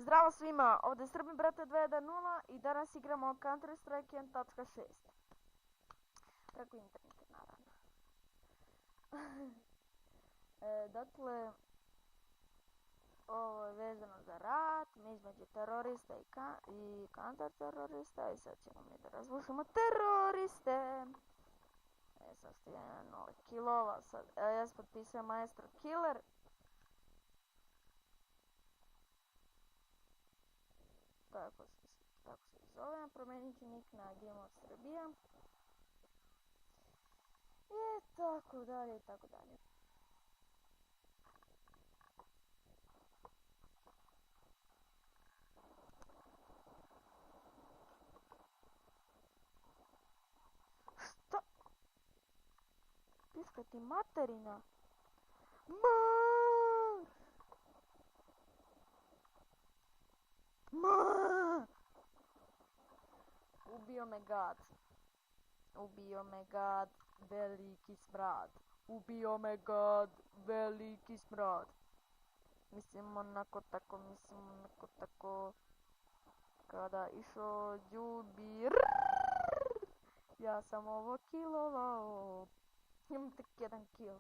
Zdravo svima, ovdje je Srbin Brate 210 i danas igramo Counter-Strike 1.6. Preko interneta, naravno. Dakle, ovo je vezano za rat, između terorista i counter-terorista i sad ćemo mi da razbušimo teroriste. Sad stigamo nove kilova, sad ja se potpisujem Maestro Killer. Tako se zove, promenit ću nick na Game of Srbija. I tako dalje, i tako dalje. Šta? Piska ti materina. Ubio me gad. Ubio me gad, veliki smrad. Ubio me gad, veliki smrad. Mislim onako tako. Kada išao Đubi. Ja sam ovo killovao. Imam tek jedan kill.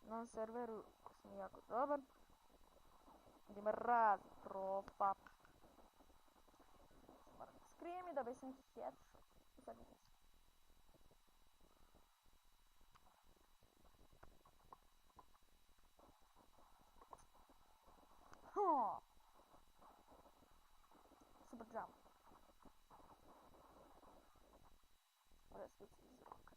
Na serveru sam jako dobar. Idem raz, propa. Moram da skrijem i da besim headshot. Sad nisam. Super jump. Ora svici iz roka.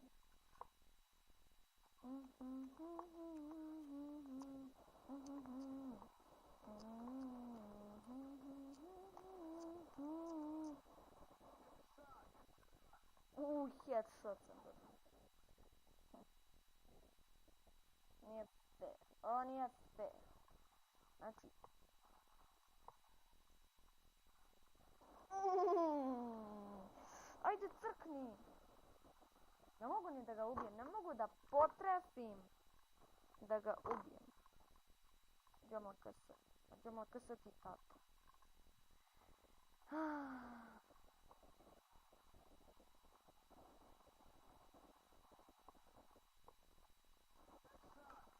Headshot sam dobio. Nije fair. Ovo nije fair. Znači... Ajde crkni! Ne mogu ni da ga ubijem, ne mogu da potrefim da ga ubijem. Đamo kasa ti tato.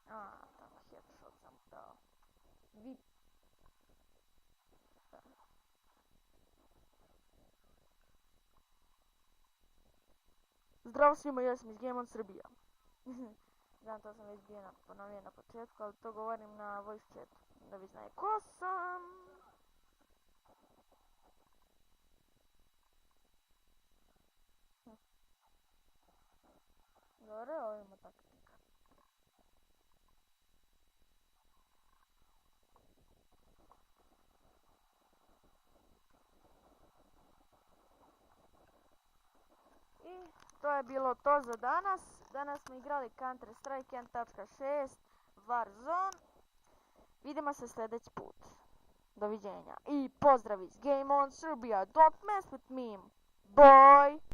Tamo headshot sam dao. Zdravo svima, ja sam iz Game of Srbija. Znam, to sam već bio ponovio na početku, ali to govorim na voice chatu, da vi znaju ko sam. Dobro, ovo ima taktika. I to je bilo to za danas. Danas smo igrali Counter-Strike 1.6 Warzone. Vidimo se sljedeći put. Doviđenja. I pozdrav iz Game on Serbia. Don't mess with me. Bye.